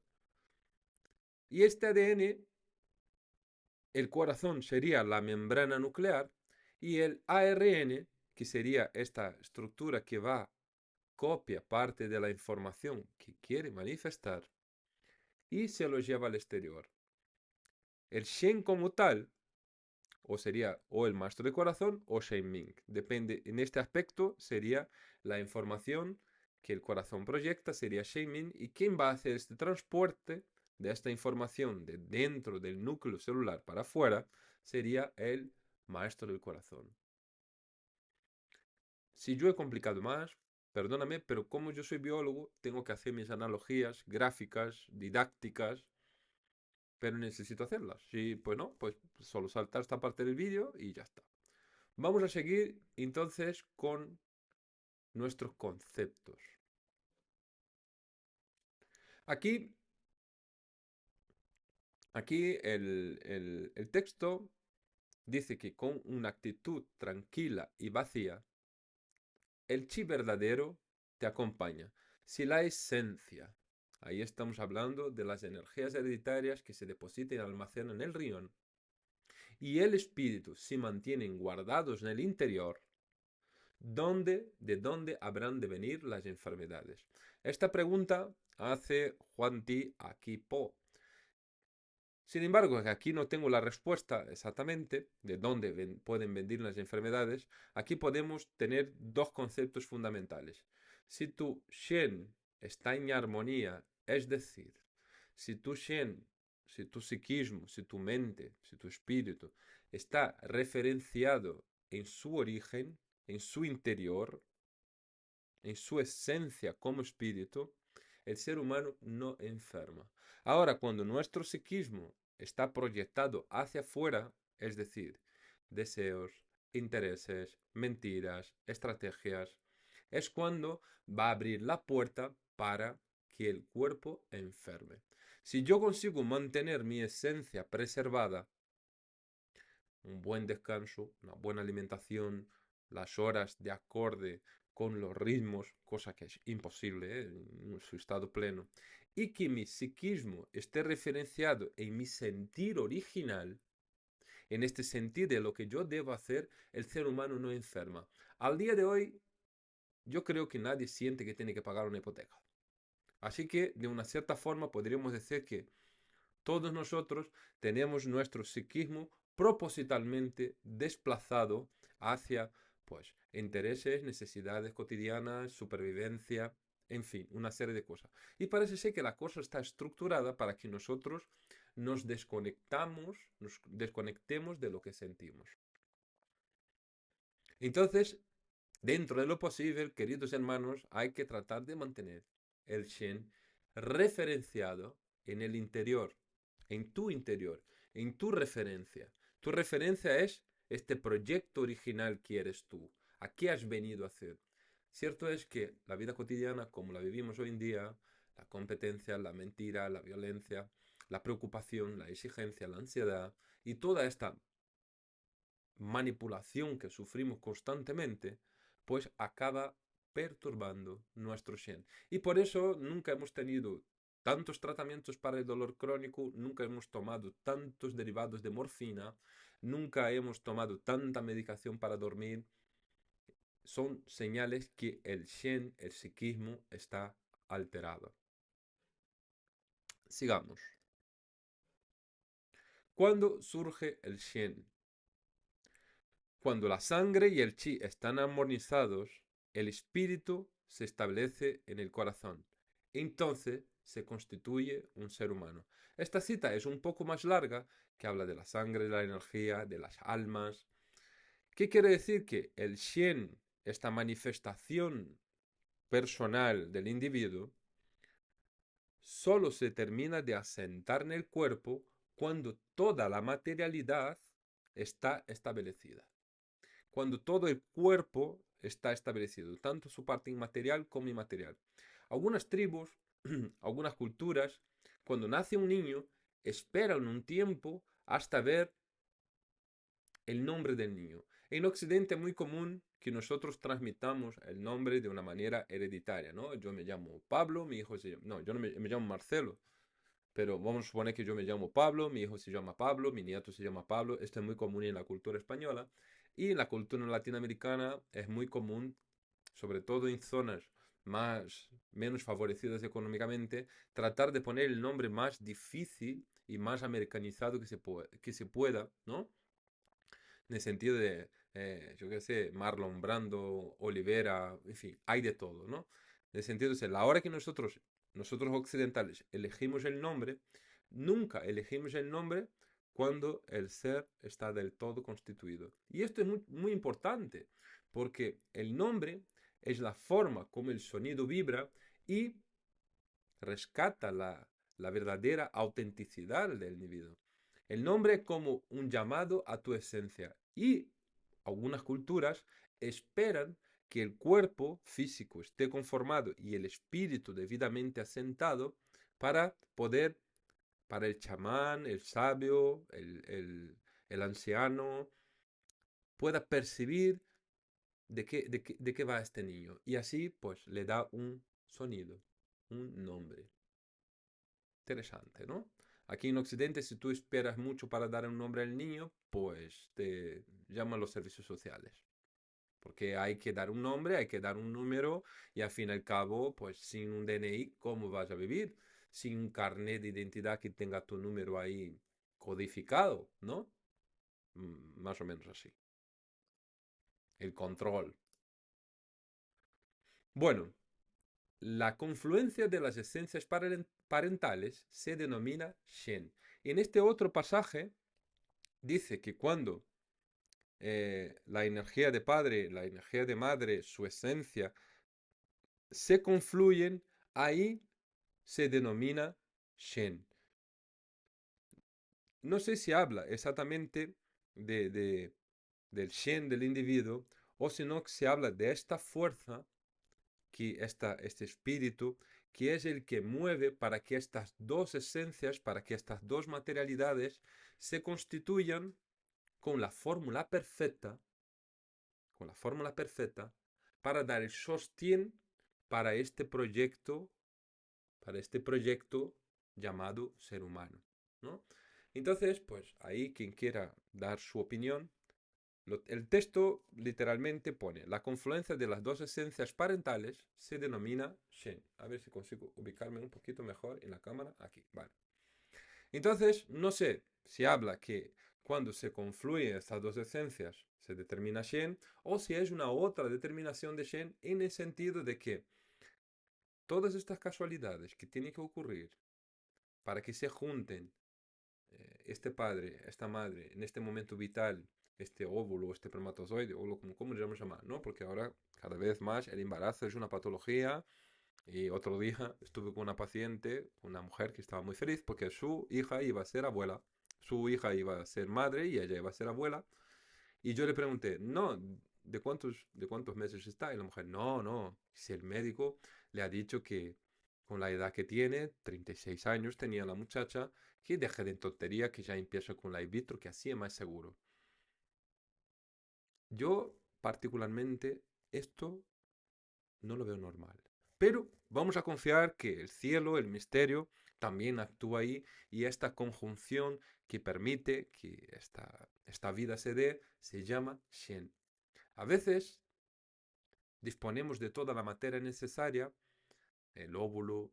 Y este ADN, el corazón sería la membrana nuclear y el ARN, que sería esta estructura que copia parte de la información que quiere manifestar y se lo lleva al exterior. El Shen como tal o sería o el maestro de corazón o Shen Ming. Depende, en este aspecto sería la información que el corazón proyecta, sería Shen Ming, y quien va a hacer este transporte de esta información de dentro del núcleo celular para afuera sería el maestro del corazón. Si yo he complicado más, perdóname, pero como yo soy biólogo, tengo que hacer mis analogías gráficas, didácticas, pero necesito hacerlas. Si pues no, pues solo saltar esta parte del vídeo y ya está. Vamos a seguir entonces con nuestros conceptos. Aquí, aquí el texto dice que con una actitud tranquila y vacía, el chi verdadero te acompaña. Si la esencia, ahí estamos hablando de las energías hereditarias que se depositan y almacenan en el riñón, y el espíritu se mantienen guardados en el interior, ¿de dónde habrán de venir las enfermedades? Esta pregunta hace Juan Ti aquí Po. Sin embargo, aquí no tengo la respuesta exactamente de dónde pueden venir las enfermedades. Aquí podemos tener dos conceptos fundamentales. Si tu Shen está en armonía, es decir, si tu Shen, si tu psiquismo, si tu mente, si tu espíritu está referenciado en su origen, en su interior, en su esencia como espíritu, el ser humano no enferma. Ahora, cuando nuestro psiquismo está proyectado hacia afuera, es decir, deseos, intereses, mentiras, estrategias, es cuando va a abrir la puerta para que el cuerpo enferme. Si yo consigo mantener mi esencia preservada, un buen descanso, una buena alimentación, las horas de acorde con los ritmos, cosa que es imposible en su estado pleno, y que mi psiquismo esté referenciado en mi sentir original, en este sentir de lo que yo debo hacer, el ser humano no enferma. Al día de hoy, yo creo que nadie siente que tiene que pagar una hipoteca. Así que, de una cierta forma, podríamos decir que todos nosotros tenemos nuestro psiquismo propositalmente desplazado hacia, pues, intereses, necesidades cotidianas, supervivencia, en fin, una serie de cosas. Y parece ser que la cosa está estructurada para que nosotros nos desconectemos de lo que sentimos. Entonces, dentro de lo posible, queridos hermanos, hay que tratar de mantener el Shen referenciado en el interior, interior, en tu referencia. Tu referencia es este proyecto original que eres tú. ¿A qué has venido a hacer? Cierto es que la vida cotidiana, como la vivimos hoy en día, la competencia, la mentira, la violencia, la preocupación, la exigencia, la ansiedad y toda esta manipulación que sufrimos constantemente, pues acaba perturbando nuestro Shen. Y por eso nunca hemos tenido tantos tratamientos para el dolor crónico, nunca hemos tomado tantos derivados de morfina, nunca hemos tomado tanta medicación para dormir. Son señales que el Shen, el psiquismo, está alterado. Sigamos. ¿Cuándo surge el Shen? Cuando la sangre y el chi están armonizados, el espíritu se establece en el corazón. Entonces se constituye un ser humano. Esta cita es un poco más larga, que habla de la sangre, de la energía, de las almas. ¿Qué quiere decir? Que el Shen, esta manifestación personal del individuo, solo se termina de asentar en el cuerpo cuando toda la materialidad está establecida. Cuando todo el cuerpo está establecido, tanto su parte inmaterial como inmaterial. Algunas tribus, algunas culturas, cuando nace un niño, esperan un tiempo hasta ver el nombre del niño. En Occidente es muy común que nosotros transmitamos el nombre de una manera hereditaria, ¿no? Yo me llamo Pablo, mi hijo se llama... No, yo no me llamo Marcelo, pero vamos a suponer que yo me llamo Pablo, mi hijo se llama Pablo, mi nieto se llama Pablo. Esto es muy común en la cultura española y en la cultura latinoamericana es muy común, sobre todo en zonas menos favorecidas económicamente, tratar de poner el nombre más difícil y más americanizado que se pueda, ¿no? En el sentido de, yo qué sé, Marlon Brando, Olivera, en fin, hay de todo, ¿no? En el sentido de, la hora que nosotros occidentales, elegimos el nombre, nunca elegimos el nombre cuando el ser está del todo constituido. Y esto es muy, muy importante, porque el nombre es la forma como el sonido vibra y rescata la verdadera autenticidad del individuo. El nombre es como un llamado a tu esencia y algunas culturas esperan que el cuerpo físico esté conformado y el espíritu debidamente asentado para poder, para el chamán, el sabio, el anciano, pueda percibir de qué va este niño. Y así pues le da un sonido, un nombre. Interesante, ¿no? Aquí en Occidente, si tú esperas mucho para dar un nombre al niño, pues te llaman los servicios sociales. Porque hay que dar un nombre, hay que dar un número y al fin y al cabo, pues sin un DNI, ¿cómo vas a vivir? Sin un carnet de identidad que tenga tu número ahí codificado, ¿no? Más o menos así. El control. Bueno, la confluencia de las esencias parentales se denomina Shen. En este otro pasaje dice que cuando la energía de padre, la energía de madre, su esencia, se confluyen, ahí se denomina Shen. No sé si habla exactamente del Shen del individuo o si no se habla de esta fuerza, este espíritu, que es el que mueve para que estas dos esencias, para que estas dos materialidades se constituyan con la fórmula perfecta, con la fórmula perfecta para dar el sostén para para este proyecto llamado ser humano, ¿no? Entonces, pues ahí quien quiera dar su opinión, el texto literalmente pone, la confluencia de las dos esencias parentales se denomina Shen. A ver si consigo ubicarme un poquito mejor en la cámara. Aquí, vale. Entonces, no sé si habla que cuando se confluyen estas dos esencias se determina Shen o si es una otra determinación de Shen en el sentido de que todas estas casualidades que tienen que ocurrir para que se junten este padre, esta madre, en este momento vital, este óvulo, este espermatozoide, o como le llamamos llamar, ¿no? Porque ahora cada vez más el embarazo es una patología. Y otro día estuve con una paciente, una mujer que estaba muy feliz porque su hija iba a ser abuela, su hija iba a ser madre y ella iba a ser abuela. Y yo le pregunté, no, de cuántos meses está? Y la mujer, no, no, si el médico le ha dicho que con la edad que tiene, 36 años tenía la muchacha, que deje de tontería, que ya empieza con la in vitro, que así es más seguro. Yo particularmente esto no lo veo normal. Pero vamos a confiar que el cielo, el misterio, también actúa ahí y esta conjunción que permite que esta vida se dé se llama Shen. A veces disponemos de toda la materia necesaria, el óvulo,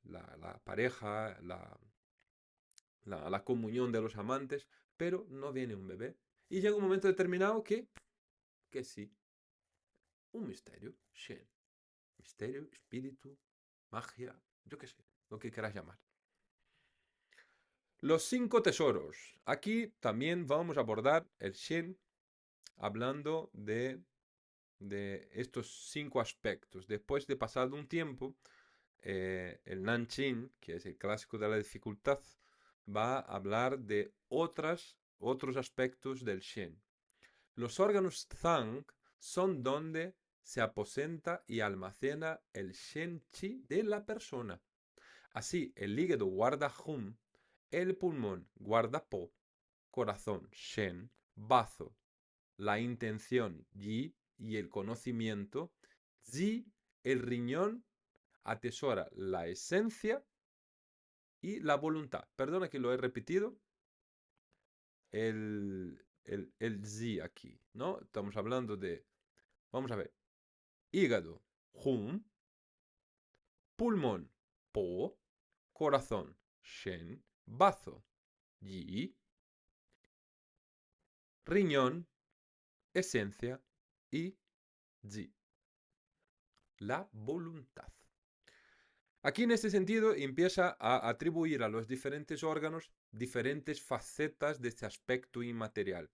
la pareja, la comunión de los amantes, pero no viene un bebé. Y llega un momento determinado que sí, un misterio, Shen. Misterio, espíritu, magia, yo qué sé, lo que quieras llamar. Los 5 tesoros. Aquí también vamos a abordar el Shen hablando de estos 5 aspectos. Después de pasado un tiempo, el Nanjing, que es el clásico de la dificultad, va a hablar de otros aspectos del Shen. Los órganos Zhang son donde se aposenta y almacena el Shen Qi de la persona. Así, el hígado guarda Hum, el pulmón guarda Po, corazón Shen, bazo, la intención Yi y el conocimiento Zi, el riñón atesora la esencia y la voluntad. Perdona que lo he repetido, el Zi aquí, ¿no? Estamos hablando de, vamos a ver, hígado, Hum, pulmón, Po, corazón, Shen, bazo, Yi, riñón, esencia y Zi, la voluntad. Aquí en este sentido empieza a atribuir a los diferentes órganos diferentes facetas de este aspecto inmaterial.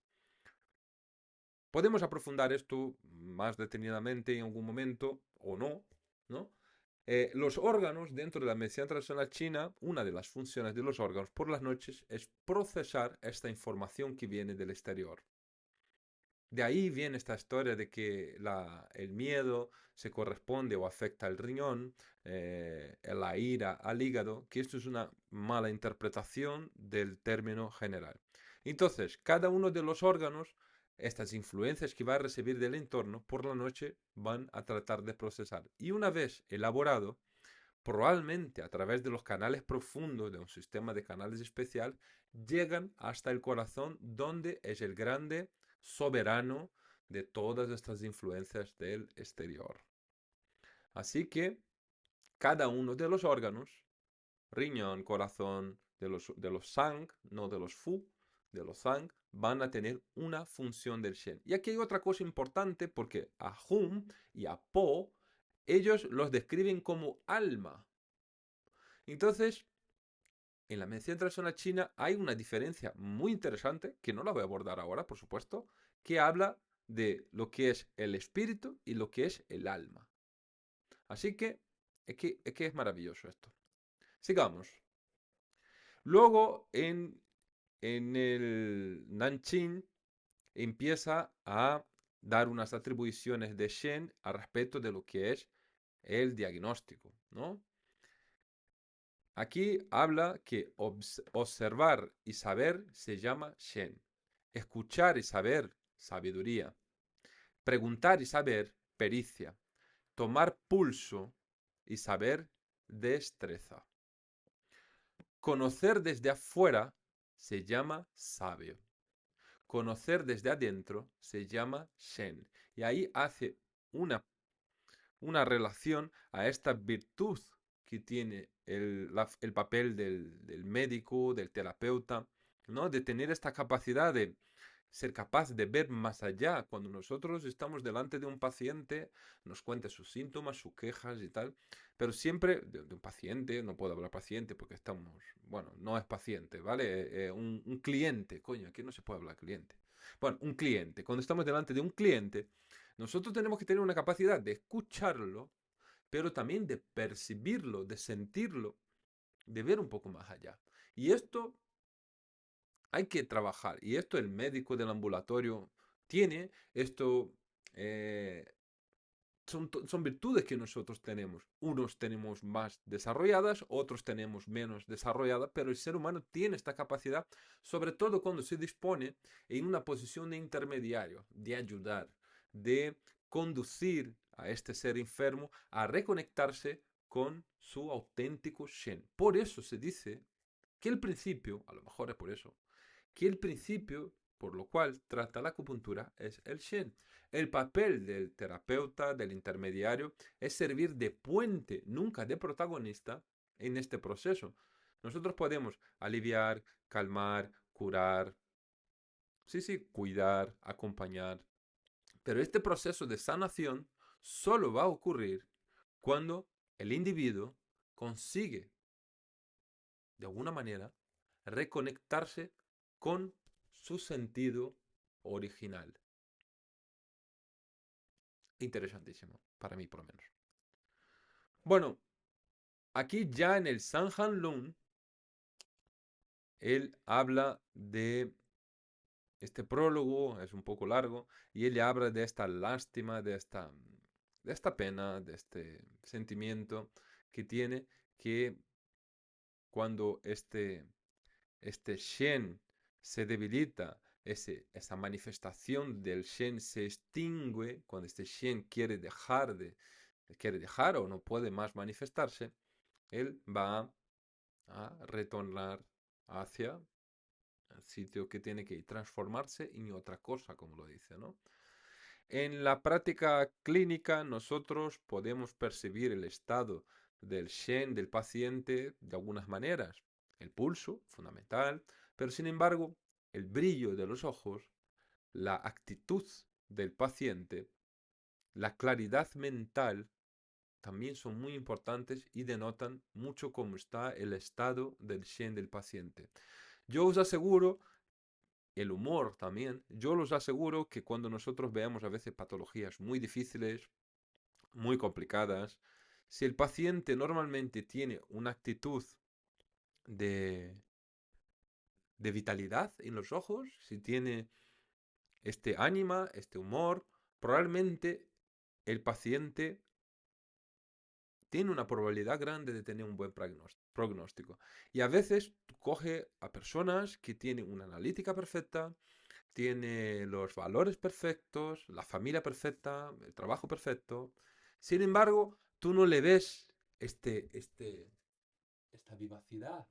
Podemos aprofundar esto más detenidamente en algún momento o no, ¿no? Los órganos dentro de la medicina tradicional china, una de las funciones de los órganos por las noches es procesar esta información que viene del exterior. De ahí viene esta historia de que el miedo se corresponde o afecta al riñón, la ira al hígado, que esto es una mala interpretación del término general. Entonces, cada uno de los órganos, estas influencias que va a recibir del entorno, por la noche van a tratar de procesar. Y una vez elaborado, probablemente a través de los canales profundos de un sistema de canales especial, llegan hasta el corazón, donde es el grande soberano de todas estas influencias del exterior. Así que cada uno de los órganos, riñón, corazón, de los Sang, no de los Fu, de los Sang, van a tener una función del Shen. Y aquí hay otra cosa importante, porque a Hum y a Po, ellos los describen como alma. Entonces, en la medicina tradicional china hay una diferencia muy interesante, que no la voy a abordar ahora, por supuesto, que habla de lo que es el espíritu y lo que es el alma. Así que es maravilloso esto. Sigamos. Luego, en el Nanjing empieza a dar unas atribuciones de Shen al respecto de lo que es el diagnóstico, ¿no? Aquí habla que observar y saber se llama Shen. Escuchar y saber, sabiduría. Preguntar y saber, pericia. Tomar pulso y saber, destreza. Conocer desde afuera se llama sabio. Conocer desde adentro se llama Shen. Y ahí hace una relación a esta virtud que tiene el papel del médico, del terapeuta, ¿no? De tener esta capacidad de ser capaz de ver más allá. Cuando nosotros estamos delante de un paciente, nos cuenta sus síntomas, sus quejas y tal, pero siempre de un paciente, no puedo hablar paciente porque estamos, bueno, no es paciente, ¿vale? Un cliente, coño, aquí no se puede hablar cliente. Bueno, un cliente. Cuando estamos delante de un cliente, nosotros tenemos que tener una capacidad de escucharlo, pero también de percibirlo, de sentirlo, de ver un poco más allá. Y esto hay que trabajar. Y esto el médico del ambulatorio tiene. Esto eh, son virtudes que nosotros tenemos. Unos tenemos más desarrolladas, otros tenemos menos desarrolladas, pero el ser humano tiene esta capacidad, sobre todo cuando se dispone en una posición de intermediario, de ayudar, de conducir a este ser enfermo a reconectarse con su auténtico Shen. Por eso se dice que el principio, a lo mejor es por eso, que el principio por lo cual trata la acupuntura es el Shen. El papel del terapeuta, del intermediario, es servir de puente, nunca de protagonista en este proceso. Nosotros podemos aliviar, calmar, curar, sí, sí, cuidar, acompañar, pero este proceso de sanación solo va a ocurrir cuando el individuo consigue, de alguna manera, reconectarse con su sentido original. Interesantísimo, para mí por lo menos. Bueno, aquí ya en el Sanhan Lun, él habla de este prólogo, es un poco largo, y él habla de esta lástima, de esta pena, de este sentimiento que tiene, que cuando este Shen se debilita, esa manifestación del Shen se extingue, cuando este Shen quiere dejar o no puede más manifestarse, él va a retornar hacia el sitio que tiene que ir, transformarse en otra cosa, como lo dice, ¿no? En la práctica clínica, nosotros podemos percibir el estado del Shen del paciente de algunas maneras. El pulso, fundamental, pero sin embargo, el brillo de los ojos, la actitud del paciente, la claridad mental, también son muy importantes y denotan mucho cómo está el estado del Shen del paciente. Yo os aseguro, el humor también, yo os aseguro que cuando nosotros veamos a veces patologías muy difíciles, muy complicadas, si el paciente normalmente tiene una actitud de, de vitalidad en los ojos, si tiene este ánima, este humor, probablemente el paciente tiene una probabilidad grande de tener un buen pronóstico. Y a veces coge a personas que tienen una analítica perfecta, tiene los valores perfectos, la familia perfecta, el trabajo perfecto. Sin embargo, tú no le ves esta vivacidad,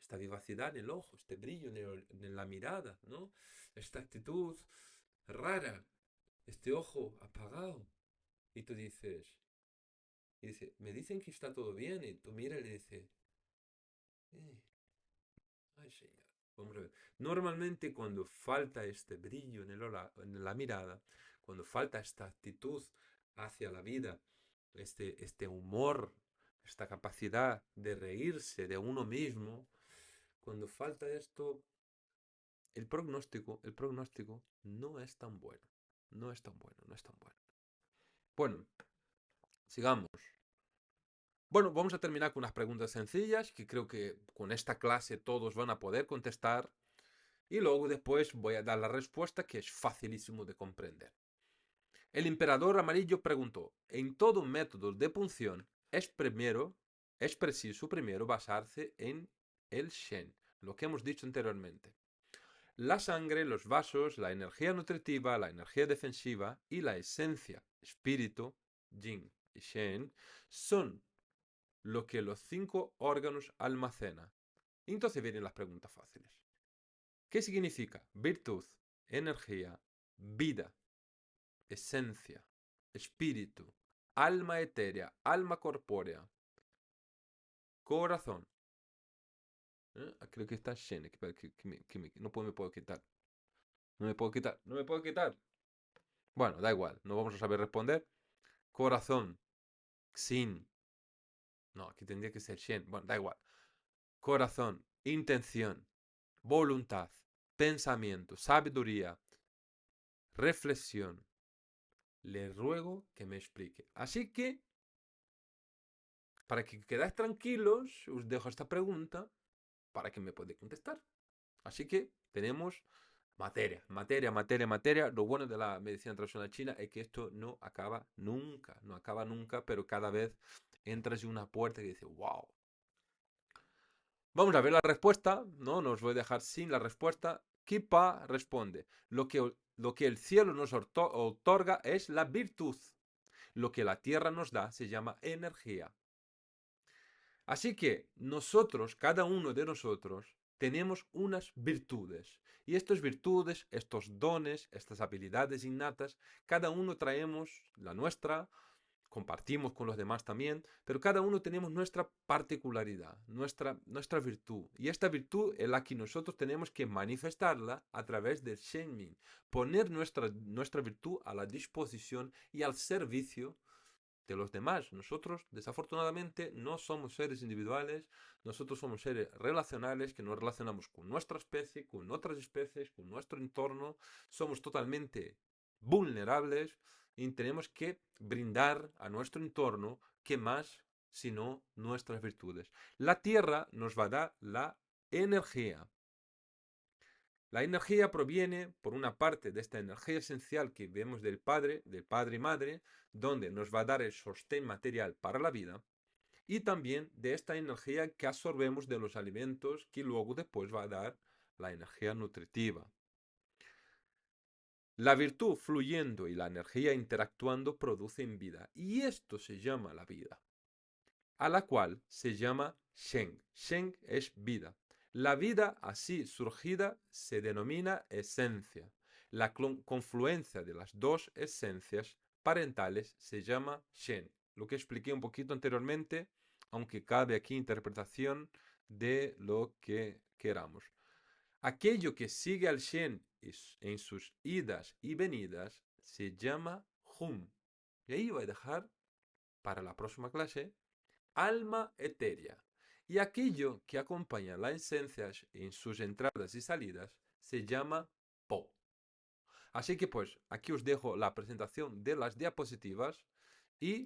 esta vivacidad en el ojo, este brillo en la mirada, ¿no? Esta actitud rara, este ojo apagado. Y tú dice, me dicen que está todo bien, y tú miras y le dices, "Eh, ay señor, vamos a ver". Normalmente cuando falta este brillo en la mirada, cuando falta esta actitud hacia la vida, este humor, esta capacidad de reírse de uno mismo, cuando falta esto, el pronóstico no es tan bueno. No es tan bueno, no es tan bueno. Bueno, sigamos. Bueno, vamos a terminar con unas preguntas sencillas que creo que con esta clase todos van a poder contestar. Y luego después voy a dar la respuesta que es facilísimo de comprender. El emperador amarillo preguntó, en todo método de punción es preciso primero basarse en el Shen, lo que hemos dicho anteriormente. La sangre, los vasos, la energía nutritiva, la energía defensiva y la esencia, espíritu, Jin y Shen, son lo que los 5 órganos almacenan. Entonces vienen las preguntas fáciles. ¿Qué significa virtud, energía, vida, esencia, espíritu, alma etérea, alma corpórea, corazón? Creo que está Shen, no me puedo quitar. No me puedo quitar, no me puedo quitar. Bueno, da igual, no vamos a saber responder. Corazón, Xin. No, aquí tendría que ser Shen. Bueno, da igual. Corazón, intención, voluntad, pensamiento, sabiduría, reflexión. Le ruego que me explique. Así que, para que quedáis tranquilos, os dejo esta pregunta para que me podáis contestar. Así que tenemos materia, materia, materia, materia. Lo bueno de la medicina tradicional china es que esto no acaba nunca, pero cada vez entras en una puerta y dices, wow. Vamos a ver la respuesta, no os voy a dejar sin la respuesta. Kipa responde, lo que el cielo nos otorga es la virtud. Lo que la tierra nos da se llama energía. Así que nosotros, cada uno de nosotros, tenemos unas virtudes. Y estas virtudes, estos dones, estas habilidades innatas, cada uno traemos la nuestra, compartimos con los demás también, pero cada uno tenemos nuestra particularidad, nuestra virtud. Y esta virtud es la que nosotros tenemos que manifestarla a través del Shenmin, poner nuestra virtud a la disposición y al servicio de los demás. Nosotros, desafortunadamente, no somos seres individuales, nosotros somos seres relacionales que nos relacionamos con nuestra especie, con otras especies, con nuestro entorno, somos totalmente vulnerables y tenemos que brindar a nuestro entorno que más sino nuestras virtudes. La tierra nos va a dar la energía. La energía proviene, por una parte, de esta energía esencial que vemos del Padre y Madre, donde nos va a dar el sostén material para la vida, y también de esta energía que absorbemos de los alimentos que luego después va a dar la energía nutritiva. La virtud fluyendo y la energía interactuando producen vida, y esto se llama la vida, a la cual se llama Shen. Shen es vida. La vida así surgida se denomina esencia. La confluencia de las dos esencias parentales se llama Shen. Lo que expliqué un poquito anteriormente, aunque cabe aquí interpretación de lo que queramos. Aquello que sigue al Shen en sus idas y venidas se llama Hum. Y ahí voy a dejar para la próxima clase alma etérea. Y aquello que acompaña las esencias en sus entradas y salidas se llama Po. Así que pues aquí os dejo la presentación de las diapositivas y